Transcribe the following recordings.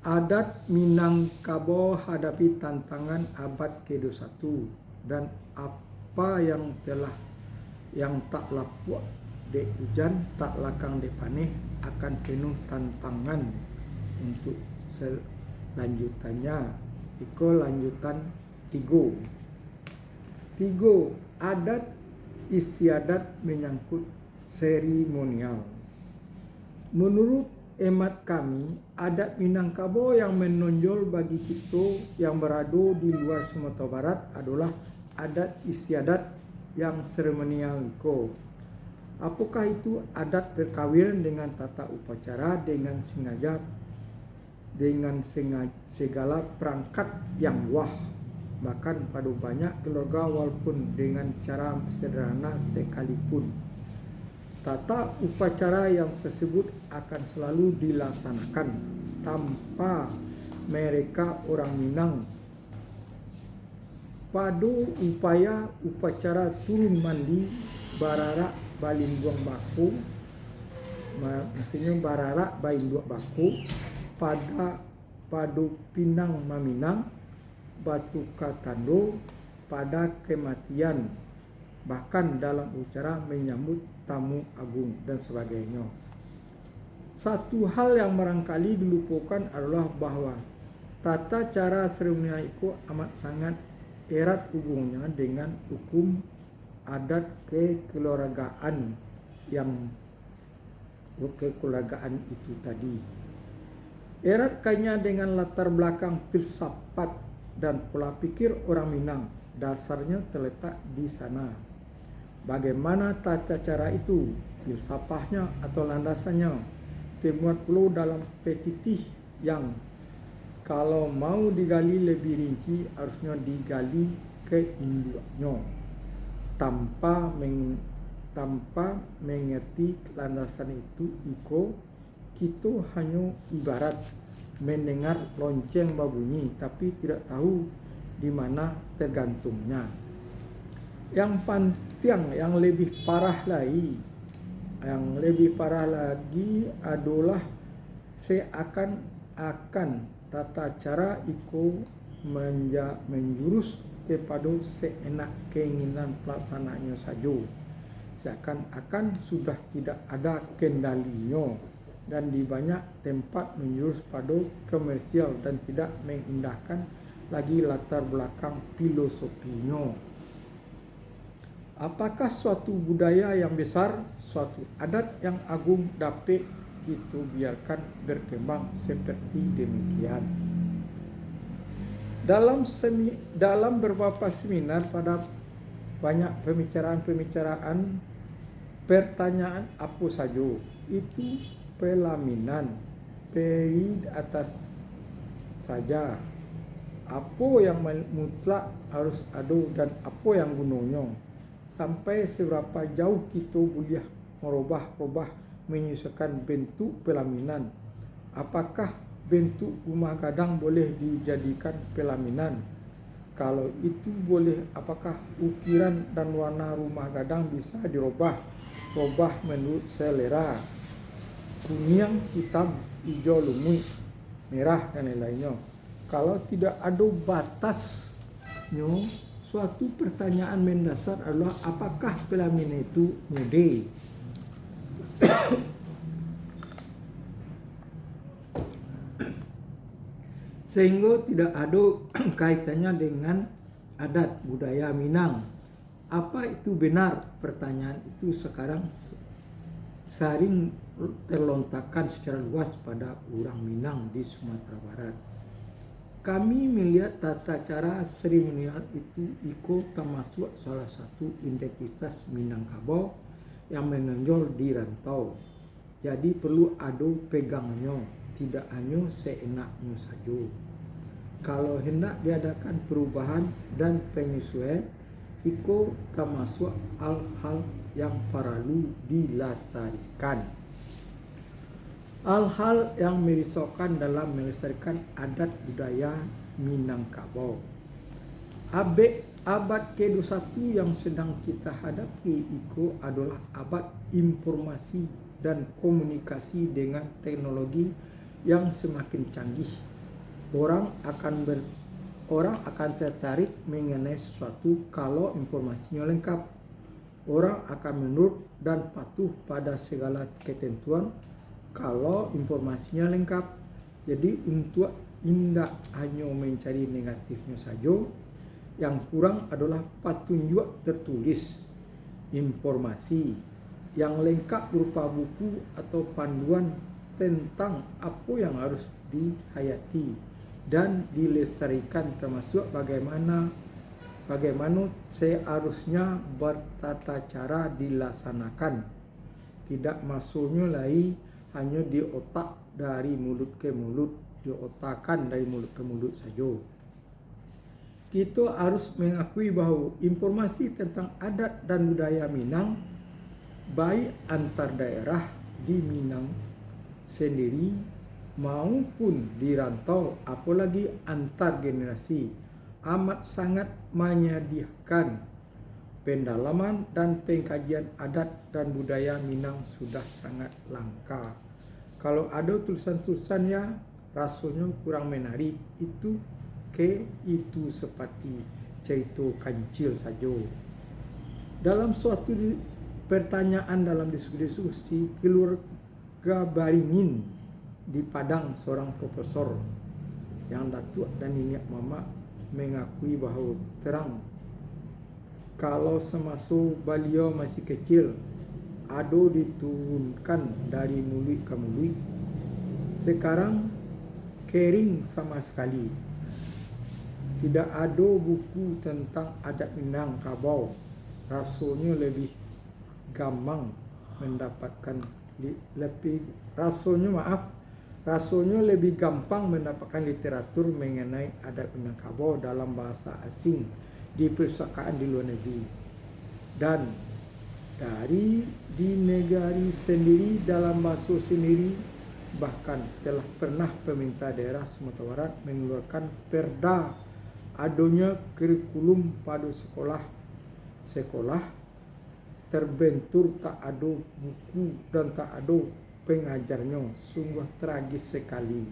Adat Minangkabau hadapi tantangan abad ke-21 dan apa yang tak lapuk dek hujan, tak lakang dek paneh akan penuh tantangan untuk selanjutannya. Iko lanjutan 3 adat istiadat menyangkut seremonial. Menurut emat kami, adat Minangkabau yang menonjol bagi kita yang berada di luar Sumatera Barat adalah adat istiadat yang seremonial iko. Apakah itu? Adat perkawinan dengan tata upacara dengan segala perangkat yang wah, bahkan pada banyak keluarga walaupun dengan cara sederhana sekalipun. Tata upacara yang tersebut akan selalu dilaksanakan tanpa mereka orang Minang. Pada upacara turun mandi bararak balin buang baku, maksudnya bararak balin buang baku, pada pinang maminang, batu katando, pada kematian, bahkan dalam upacara menyambut tamu agung dan sebagainya. Satu hal yang barangkali dilupakan adalah bahwa tata cara seremonial itu amat sangat erat hubungannya dengan hukum adat kekeluargaan itu tadi. Erat kaitannya dengan latar belakang filsafat dan pola pikir orang Minang. Dasarnya terletak di sana. Bagaimana tata cara itu, filsafahnya atau landasannya, termuat pula dalam petitih yang kalau mau digali lebih rinci harusnya digali ke induknya. Tanpa mengerti landasan itu, kita hanya ibarat mendengar lonceng berbunyi tapi tidak tahu di mana tergantungnya. Yang lebih parah lagi adalah seakan-akan tata cara itu menjurus kepada seenak keinginan pelaksananya saja. Seakan-akan sudah tidak ada kendalinya dan di banyak tempat menjurus pada komersial dan tidak mengindahkan lagi latar belakang filosofinya. Apakah suatu budaya yang besar, suatu adat yang agung dapat kita biarkan berkembang seperti demikian? Dalam beberapa seminar pada banyak pembicaraan pertanyaan apa saja itu pelaminan peri atas saja, apa yang mutlak harus ada dan apa yang gunanya, sampai seberapa jauh kita boleh merubah menyesuaikan bentuk pelaminan. Apakah bentuk rumah gadang boleh dijadikan pelaminan? Kalau itu boleh, apakah ukiran dan warna rumah gadang bisa dirubah menurut selera? Kuning, hitam, hijau, lumut, merah dan lain-lainnya. Kalau tidak ada batasnya, suatu pertanyaan mendasar adalah apakah pelaminan itu mode? Sehingga tidak ada kaitannya dengan adat budaya Minang. Apa itu benar? Pertanyaan itu sekarang sering terlontarkan secara luas pada orang Minang di Sumatera Barat. Kami melihat tata cara seremonial itu termasuk salah satu identitas Minangkabau yang menonjol di rantau. Jadi perlu ada pegangannya, tidak hanya seenaknya saja. Kalau hendak diadakan perubahan dan penyesuaian, itu termasuk hal-hal yang perlu dilestarikan. Hal-hal yang merisaukan dalam melestarikan adat budaya Minangkabau. Abad ke-21 yang sedang kita hadapi itu adalah abad informasi dan komunikasi dengan teknologi yang semakin canggih. Orang akan tertarik mengenai sesuatu kalau informasinya lengkap. Orang akan menurut dan patuh pada segala ketentuan kalau informasinya lengkap. Jadi untuk tidak hanya mencari negatifnya saja, yang kurang adalah petunjuk tertulis, informasi yang lengkap berupa buku atau panduan tentang apa yang harus dihayati dan dilestarikan, termasuk bagaimana seharusnya bertata cara dilaksanakan. Tidak masuknya lagi hanya di otak dari mulut ke mulut, diotakkan dari mulut ke mulut saja. Kita harus mengakui bahawa informasi tentang adat dan budaya Minang, baik antar daerah di Minang sendiri maupun di rantau, apalagi antar generasi, amat sangat menyedihkan. Pendalaman dan pengkajian adat dan budaya Minang sudah sangat langka. Kalau ada tulisan-tulisannya rasanya kurang menarik, itu seperti cerita kancil saja. Dalam suatu pertanyaan dalam diskusi keluarga Baringin di Padang, seorang profesor yang datuk dan nenek mama mengakui bahawa terang kalau semasa beliau masih kecil ada diturunkan dari mulut ke mulut, sekarang kering sama sekali. Tidak ada buku tentang adat Minang Kabau. Rasanya lebih gampang mendapatkan rasanya lebih gampang mendapatkan literatur mengenai adat Minangkabau dalam bahasa asing di perpustakaan di luar negeri, dan di negara sendiri dalam bahasa sendiri. Bahkan telah pernah pemerintah daerah Sumatera Barat mengeluarkan perda adanya kurikulum pada sekolah terbentur tak ada buku dan tak ada pengajarnya. Sungguh tragis sekali.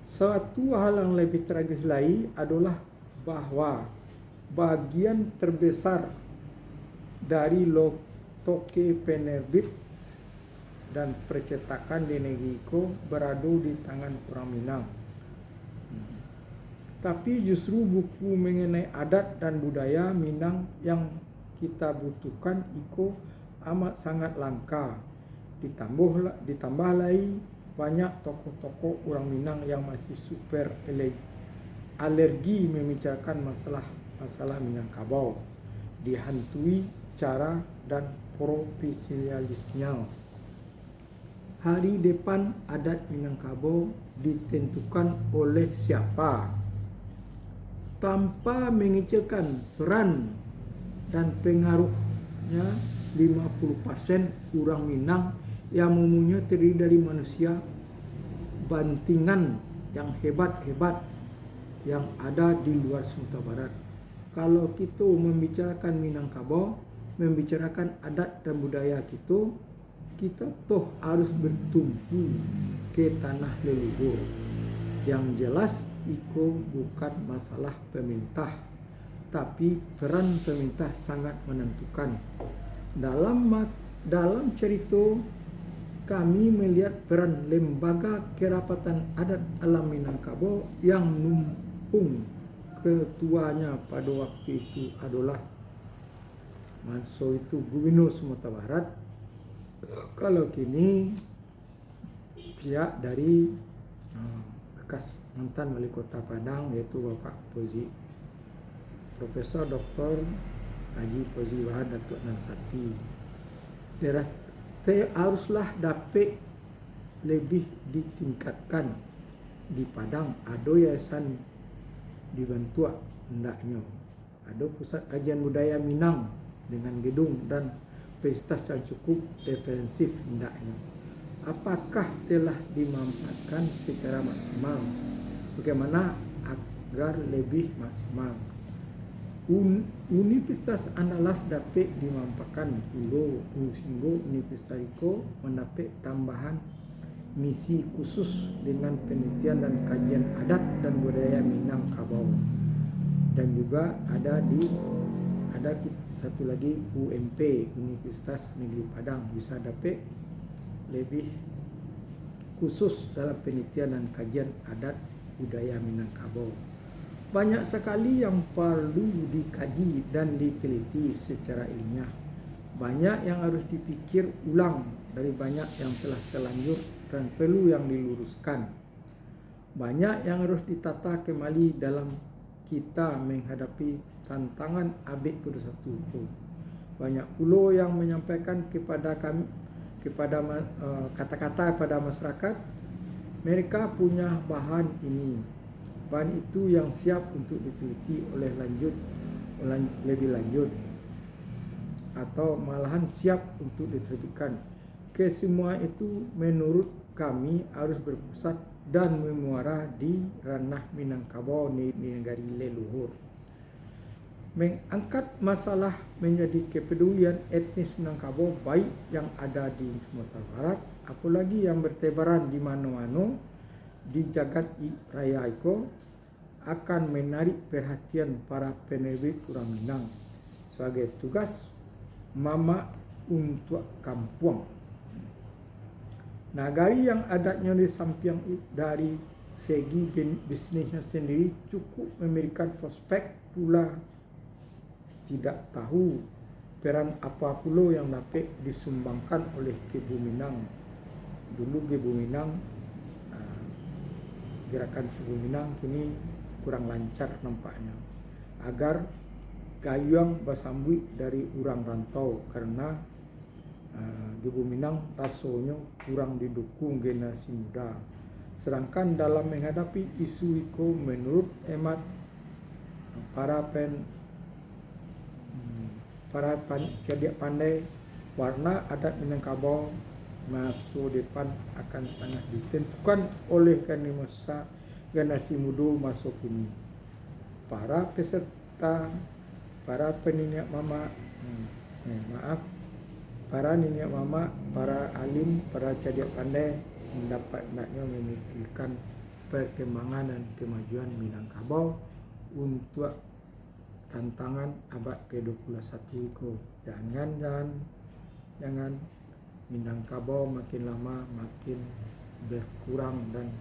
Suatu hal yang lebih tragis lagi adalah bahwa bagian terbesar dari toke penerbit dan percetakan di negeri itu berada di tangan orang Minang. Tapi justru buku mengenai adat dan budaya Minang yang kita butuhkan itu amat sangat langka. Ditambah lagi banyak tokoh-tokoh orang Minang yang masih super alergi membicarakan masalah Minangkabau, dihantui cara dan profesionalisnya. Hari depan adat Minangkabau ditentukan oleh siapa? Tanpa mengecilkan peran dan pengaruhnya 50% orang Minang yang umumnya terdiri dari manusia bantingan yang hebat-hebat yang ada di luar Sumatera Barat. Kalau kita membicarakan Minangkabau, membicarakan adat dan budaya kita toh harus bertumpu ke tanah leluhur. Yang jelas itu bukan masalah pemerintah, tapi peran pemerintah sangat menentukan. Dalam cerita kami melihat peran Lembaga Kerapatan Adat Alam Minangkabau yang ketuanya pada waktu itu adalah Gubernur Sumatera Barat. Kalau kini pihak dari bekas mantan wali kota Padang, yaitu Bapak Profesor Dr. Haji Fauzi Wahid Datuk Nansati. Daerah haruslah dapat lebih ditingkatkan. Di Padang ada yayasan dibantu hendaknya, ada pusat kajian budaya Minang dengan gedung dan fasilitas yang cukup defensif hendaknya. Apakah telah dimanfaatkan secara maksimal? Bagaimana agar lebih maksimal? Universitas Andalas dapat dimanfaatkan sehingga universitas itu mendapat tambahan misi khusus dengan penelitian dan kajian adat dan budaya Minangkabau. Dan juga ada satu lagi UMP, Universitas Negeri Padang, bisa dapat lebih khusus dalam penelitian dan kajian adat budaya Minangkabau. Banyak sekali yang perlu dikaji dan diteliti secara ilmiah. Banyak yang harus dipikir ulang dari banyak yang telah terlanjur dan perlu yang diluruskan. Banyak yang harus ditata kembali dalam kita menghadapi tantangan abad ke-21 itu. Banyak pula yang menyampaikan kepada kami, kata-kata pada masyarakat, mereka punya bahan ini. Bahan itu yang siap untuk diteliti lebih lanjut atau malahan siap untuk diterbitkan. Kesemua itu menurut kami harus berpusat dan memuara di ranah Minangkabau di negari leluhur. Mengangkat masalah menjadi kepedulian etnis Minangkabau baik yang ada di Sumatera Barat, apalagi yang bertebaran di mana-mana di jagat raya itu, akan menarik perhatian para penerbit orang Minang sebagai tugas mama untuk kampung. Nagari yang adatnya di samping dari segi bisnisnya sendiri cukup memberikan prospek, pula tidak tahu peran apa pula yang dapat disumbangkan oleh Gebu Minang. Dulu Gebu Minang, gerakan Gebu Minang kini kurang lancar nampaknya, agar gayung basambui dari orang rantau karena Gebu Minang rasanya kurang didukung generasi muda. Sedangkan dalam menghadapi isu itu, menurut hemat para cerdik pandai, warna adat Minangkabau masa depan akan sangat ditentukan oleh generasi muda masa kini. Para peserta, para peniniak mama, para niniak mama, para alim, para cerdik pandai hendaknya memikirkan perkembangan dan kemajuan Minangkabau untuk tantangan abad ke-21 itu. Jangan Minangkabau makin lama makin berkurang dan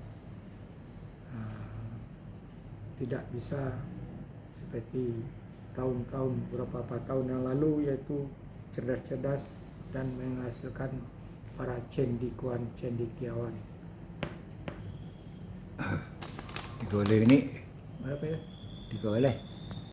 tidak bisa seperti tahun-tahun beberapa tahun yang lalu, yaitu cerdas-cerdas dan menghasilkan para cendekiawan. Tiga oleh ni. Berapa ya? 3 oleh.